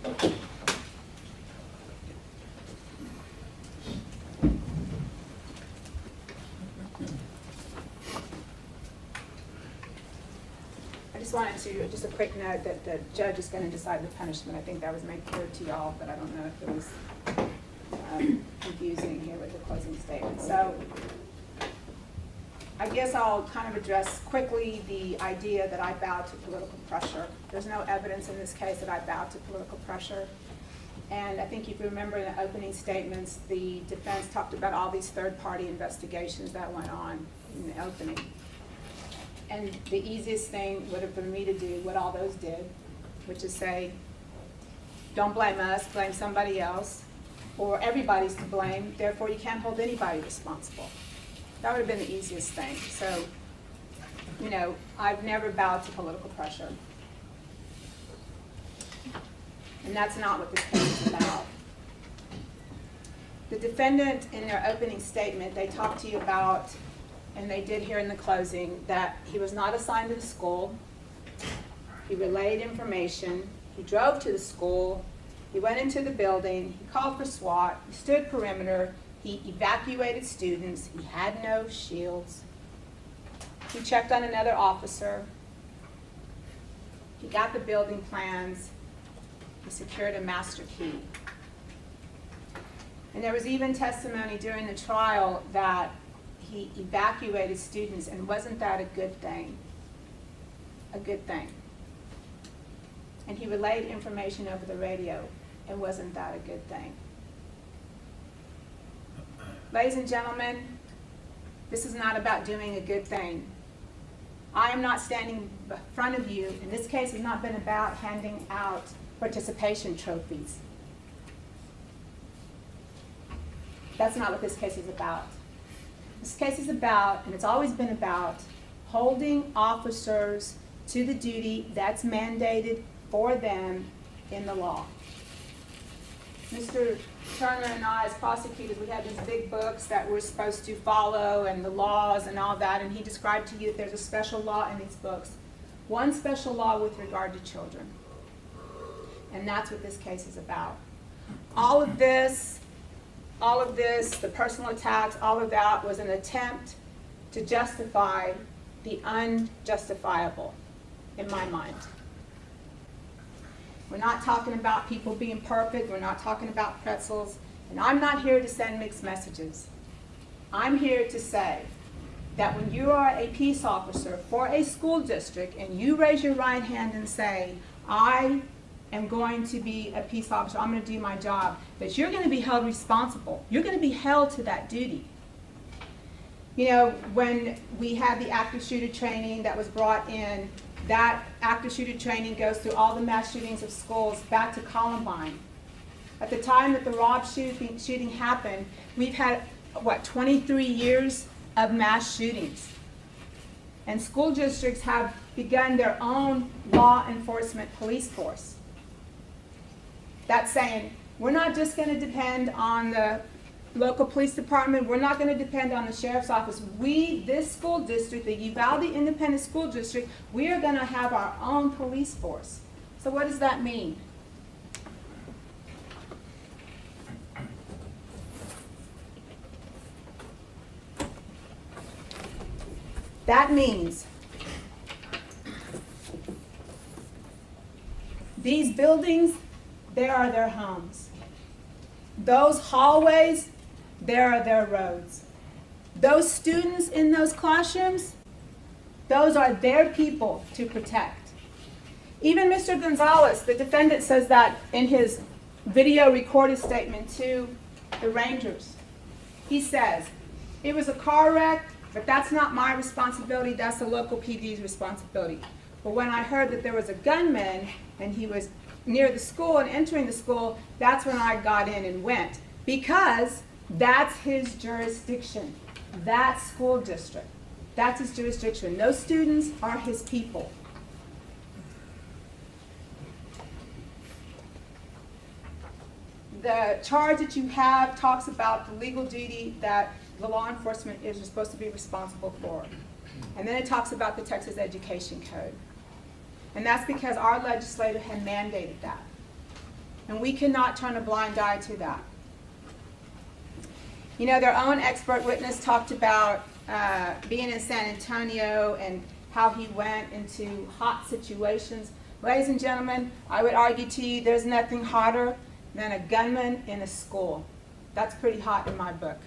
I just wanted to, just a quick note that the judge is going to decide the punishment. I think that was made clear to y'all, but I don't know if it was confusing here with the closing statement. So I guess I'll kind of address quickly the idea that I bowed to political pressure. There's no evidence in this case that I bowed to political pressure. And I think if you remember in the opening statements, the defense talked about all these third-party investigations that went on in the opening. And the easiest thing would have been me to do what all those did, which is say, don't blame us, blame somebody else, or everybody's to blame, therefore you can't hold anybody responsible. That would have been the easiest thing. So, you know, I've never bowed to political pressure. And that's not what this case is about. The defendant, in their opening statement, they talked to you about, and they did here in the closing, that he was not assigned to the school. He relayed information. He drove to the school. He went into the building. He called for SWAT. He stood perimeter. He evacuated students. He had no shields. He checked on another officer. He got the building plans. He secured a master key. And there was even testimony during the trial that he evacuated students, and wasn't that a good thing? A good thing. And he relayed information over the radio, and wasn't that a good thing? Ladies and gentlemen, this is not about doing a good thing. I am not standing in front of you, and this case has not been about handing out participation trophies. That's not what this case is about. This case is about, and it's always been about, holding officers to the duty that's mandated for them in the law. Mr. Turner and I, as prosecutors, we had these big books that we're supposed to follow, and the laws and all that, and he described to you that there's a special law in these books. One special law with regard to children. And that's what this case is about. All of this, the personal attacks, all of that was an attempt to justify the unjustifiable, in my mind. We're not talking about people being perfect. We're not talking about pretzels. And I'm not here to send mixed messages. I'm here to say that when you are a peace officer for a school district and you raise your right hand and say, I am going to be a peace officer, I'm going to do my job, that you're going to be held responsible. You're going to be held to that duty. You know, when we had the active shooter training that was brought in, that active shooter training goes through all the mass shootings of schools back to Columbine. At the time that the Robb shooting happened, we've had, 23 years of mass shootings. And school districts have begun their own law enforcement police force. That's saying, we're not just going to depend on the local police department, we're not going to depend on the sheriff's office. We, this school district, the Uvalde Independent School District, we are going to have our own police force. So what does that mean? That means these buildings, they are their homes. Those hallways, there are their roads. Those students in those classrooms, those are their people to protect. Even Mr. Gonzales, the defendant, says that in his video recorded statement to the Rangers. He says, it was a car wreck, but that's not my responsibility, that's the local PD's responsibility. But when I heard that there was a gunman and he was near the school and entering the school, that's when I got in and went. Because that's his jurisdiction. That school district. That's his jurisdiction. Those students are his people. The charge that you have talks about the legal duty that the law enforcement is supposed to be responsible for. And then it talks about the Texas Education Code. And that's because our legislator had mandated that. And we cannot turn a blind eye to that. You know, their own expert witness talked about being in San Antonio and how he went into hot situations. Ladies and gentlemen, I would argue to you there's nothing hotter than a gunman in a school. That's pretty hot in my book.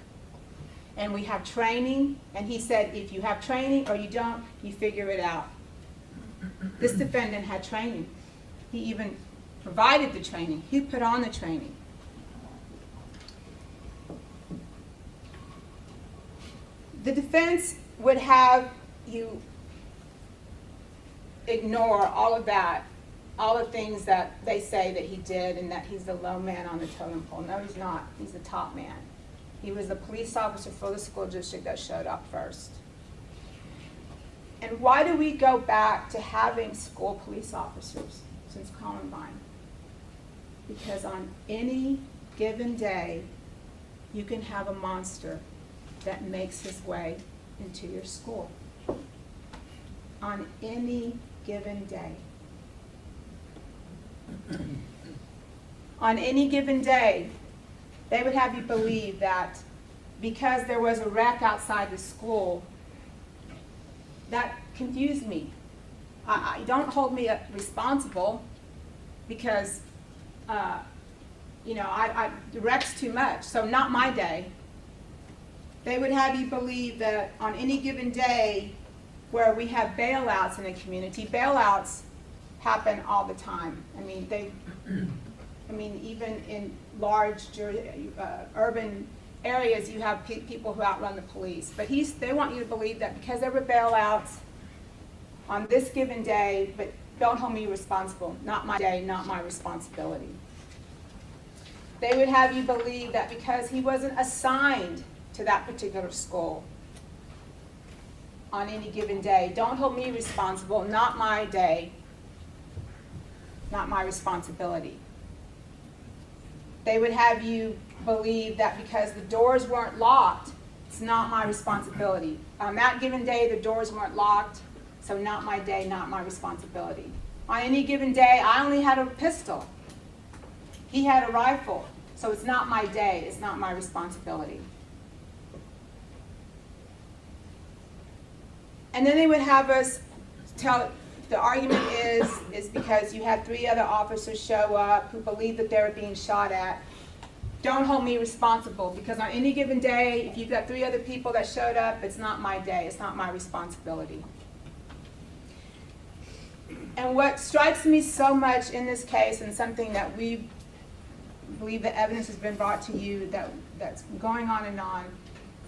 And we have training, and he said if you have training or you don't, you figure it out. This defendant had training. He even provided the training. He put on the training. The defense would have you ignore all of that, all the things that they say that he did and that he's the low man on the totem pole. No, he's not. He's the top man. He was the police officer for the school district that showed up first. And why do we go back to having school police officers since Columbine? Because on any given day, you can have a monster that makes his way into your school. On any given day. On any given day, they would have you believe that because there was a wreck outside the school, that confused me. I don't hold me responsible because, the wreck's too much, so not my day. They would have you believe that on any given day where we have bailouts in a community, bailouts happen all the time. Even in large urban areas, you have people who outrun the police. But they want you to believe that because there were bailouts on this given day, but don't hold me responsible. Not my day, not my responsibility. They would have you believe that because he wasn't assigned to that particular school on any given day, don't hold me responsible, not my day, not my responsibility. They would have you believe that because the doors weren't locked, it's not my responsibility. On that given day, the doors weren't locked, so not my day, not my responsibility. On any given day, I only had a pistol. He had a rifle, so it's not my day, it's not my responsibility. And then they would have us tell, the argument is because you had 3 other officers show up who believed that they were being shot at. Don't hold me responsible, because on any given day, if you've got 3 other people that showed up, it's not my day, it's not my responsibility. And what strikes me so much in this case, and something that we believe the evidence has been brought to you that's going on,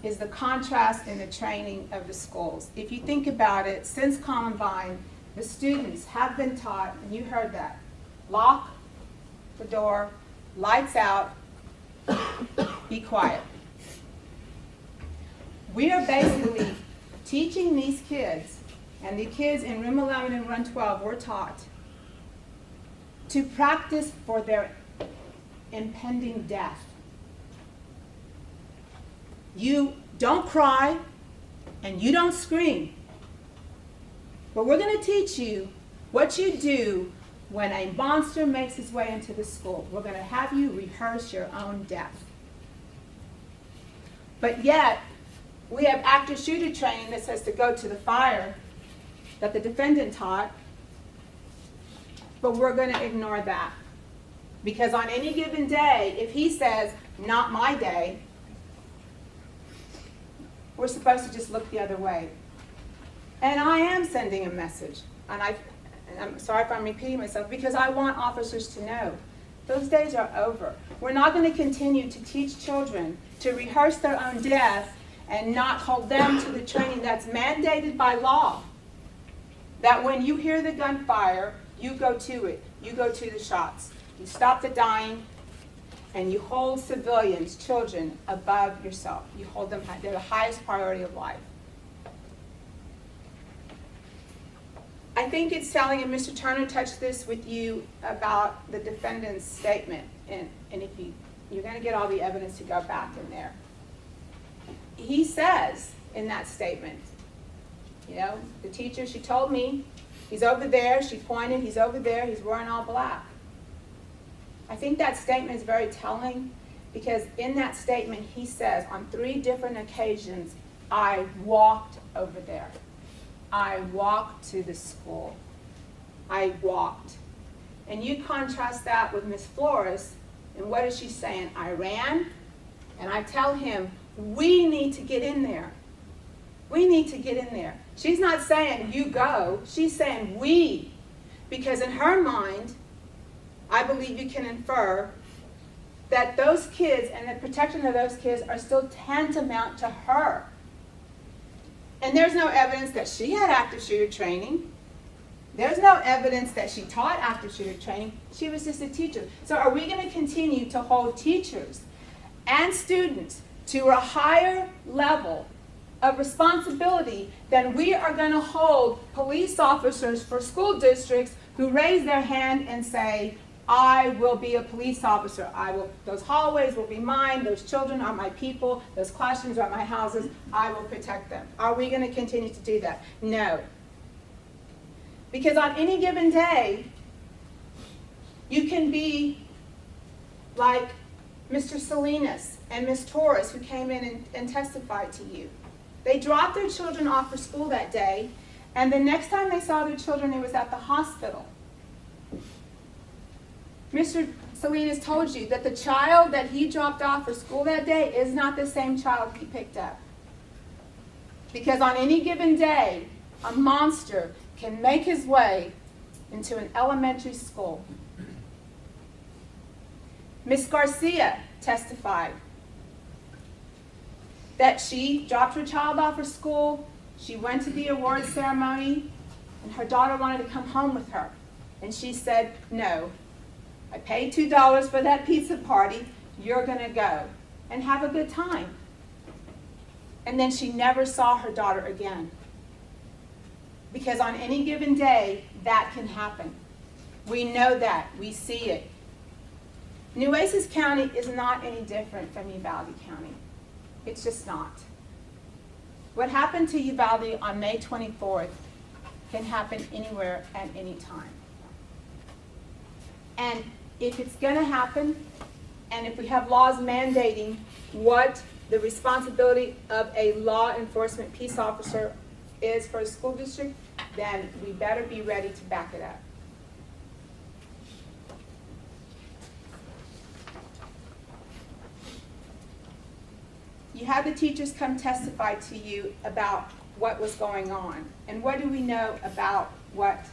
is the contrast in the training of the schools. If you think about it, since Columbine, the students have been taught, and you heard that, lock the door, lights out, be quiet. We are basically teaching these kids, and the kids in room 11 and room 12 were taught to practice for their impending death. You don't cry and you don't scream. But we're going to teach you what you do when a monster makes his way into the school. We're going to have you rehearse your own death. But yet, we have active shooter training that says to go to the fire that the defendant taught, but we're going to ignore that. Because on any given day, if he says, not my day, we're supposed to just look the other way. And I am sending a message, and I'm sorry if I'm repeating myself, because I want officers to know those days are over. We're not going to continue to teach children to rehearse their own death and not hold them to the training that's mandated by law. That when you hear the gunfire, you go to it. You go to the shots. You stop the dying, and you hold civilians, children, above yourself. You hold them, they're the highest priority of life. I think it's telling, and Mr. Turner touched this with you about the defendant's statement, and if you're going to get all the evidence to go back in there. He says in that statement, the teacher, she told me, he's over there, she pointed, he's over there, he's wearing all black. I think that statement is very telling because in that statement he says on 3 different occasions, I walked over there. I walked to the school. I walked. And you contrast that with Miss Flores, and what is she saying? I ran, and I tell him, we need to get in there. We need to get in there. She's not saying you go, she's saying we. Because in her mind, I believe you can infer that those kids and the protection of those kids are still tantamount to her. And there's no evidence that she had active shooter training. There's no evidence that she taught active shooter training. She was just a teacher. So are we going to continue to hold teachers and students to a higher level of responsibility than we are going to hold police officers for school districts who raise their hand and say, I will be a police officer. Those hallways will be mine. Those children are my people. Those classrooms are my houses. I will protect them. Are we going to continue to do that? No. Because on any given day, you can be like Mr. Salinas and Ms. Torres, who came in and testified to you. They dropped their children off for school that day, and the next time they saw their children, it was at the hospital. Mr. Salinas told you that the child that he dropped off for school that day is not the same child he picked up. Because on any given day, a monster can make his way into an elementary school. Ms. Garcia testified that she dropped her child off for school, she went to the award ceremony, and her daughter wanted to come home with her. And she said, no. I paid $2 for that pizza party. You're going to go and have a good time. And then she never saw her daughter again. Because on any given day, that can happen. We know that. We see it. Nueces County is not any different from Uvalde County. It's just not. What happened to Uvalde on May 24th can happen anywhere at any time. And if it's going to happen, and if we have laws mandating what the responsibility of a law enforcement peace officer is for a school district, then we better be ready to back it up. You had the teachers come testify to you about what was going on. And what do we know about what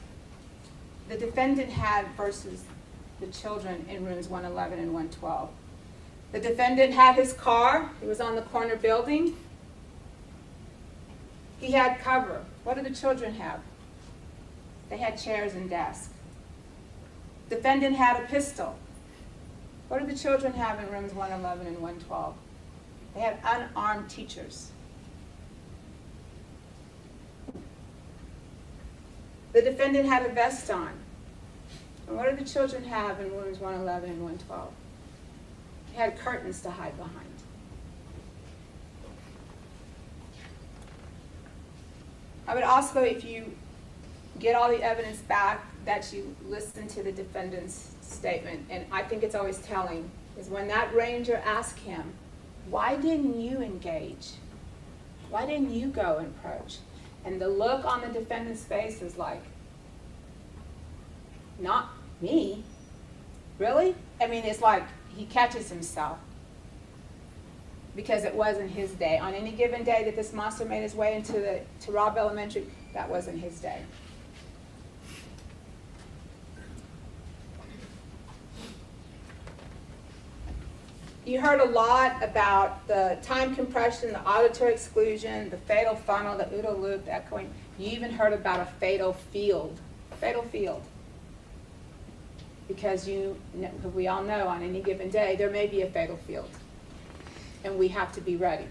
the defendant had versus the children in rooms 111 and 112? The defendant had his car. It was on the corner building. He had cover. What did the children have? They had chairs and desks. Defendant had a pistol. What did the children have in rooms 111 and 112? They had unarmed teachers. The defendant had a vest on. And what did the children have in rooms 111 and 112? They had curtains to hide behind. I would also, if you get all the evidence back, that you listen to the defendant's statement. And I think it's always telling, is when that ranger asked him, why didn't you engage? Why didn't you go and approach? And the look on the defendant's face is like, not me. Really? I mean, it's like he catches himself. Because it wasn't his day. On any given day that this monster made his way to Robb Elementary, that wasn't his day. You heard a lot about the time compression, the auditory exclusion, the fatal funnel, the OODA loop, the echoing. You even heard about a fatal field. Fatal field. Because we all know on any given day there may be a fatal field. And we have to be ready.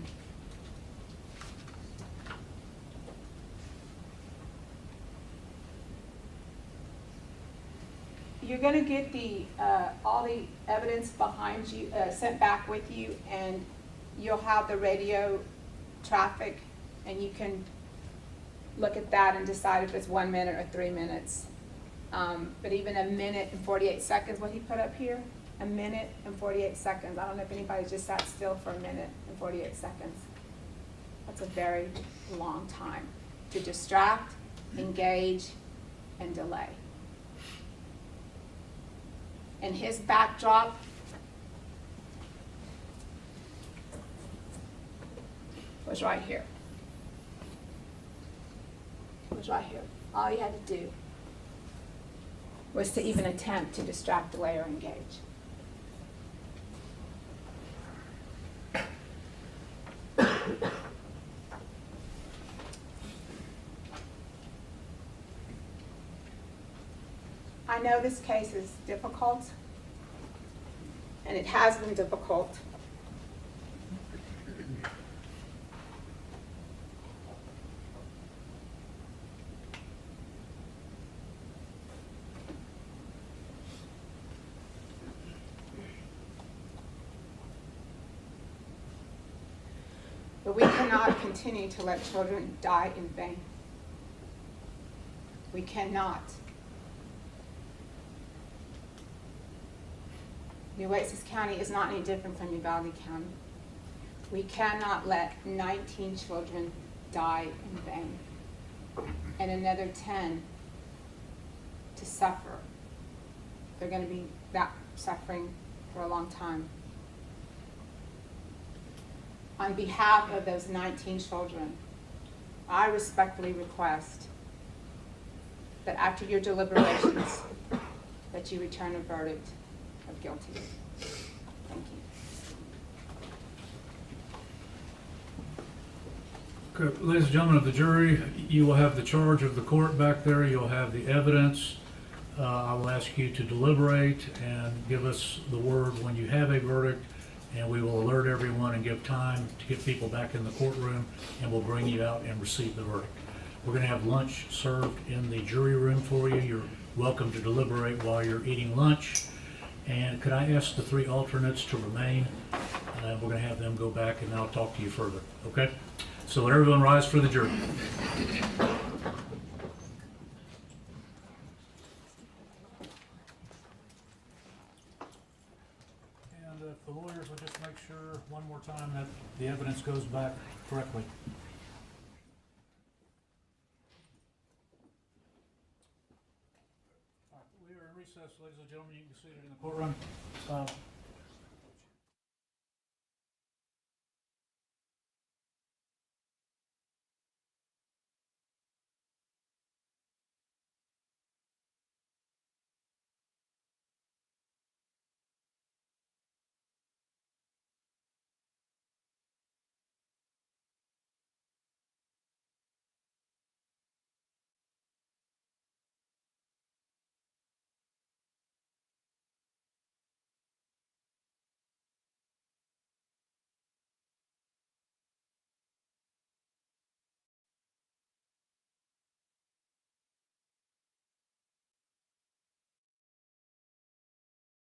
You're going to get all the evidence behind you, sent back with you, and you'll have the radio traffic, and you can look at that and decide if it's 1 minute or 3 minutes. But even a minute and 48 seconds, what he put up here, a minute and 48 seconds. I don't know if anybody just sat still for a minute and 48 seconds. That's a very long time to distract, engage, and delay. And his backdrop was right here. Was right here. All he had to do was to even attempt to distract, delay, or engage. I know this case is difficult, and it has been difficult. But we cannot continue to let children die in vain. We cannot. New Oasis County is not any different from Uvalde County. We cannot let 19 children die in vain and another 10 to suffer. They're going to be that suffering for a long time. On behalf of those 19 children, I respectfully request that after your deliberations, that you return a verdict of guilty. Thank you. Okay, ladies and gentlemen of the jury, you will have the charge of the court back there. You'll have the evidence. I will ask you to deliberate and give us the word when you have a verdict, and we will alert everyone and give time to get people back in the courtroom, and we'll bring you out and receive the verdict. We're going to have lunch served in the jury room for you. You're welcome to deliberate while you're eating lunch. And could I ask the three alternates to remain? We're going to have them go back, and I'll talk to you further. Okay? So let everyone rise for the jury. And if the lawyers will just make sure one more time that the evidence goes back correctly. We are in recess, ladies and gentlemen. You can see it in the courtroom.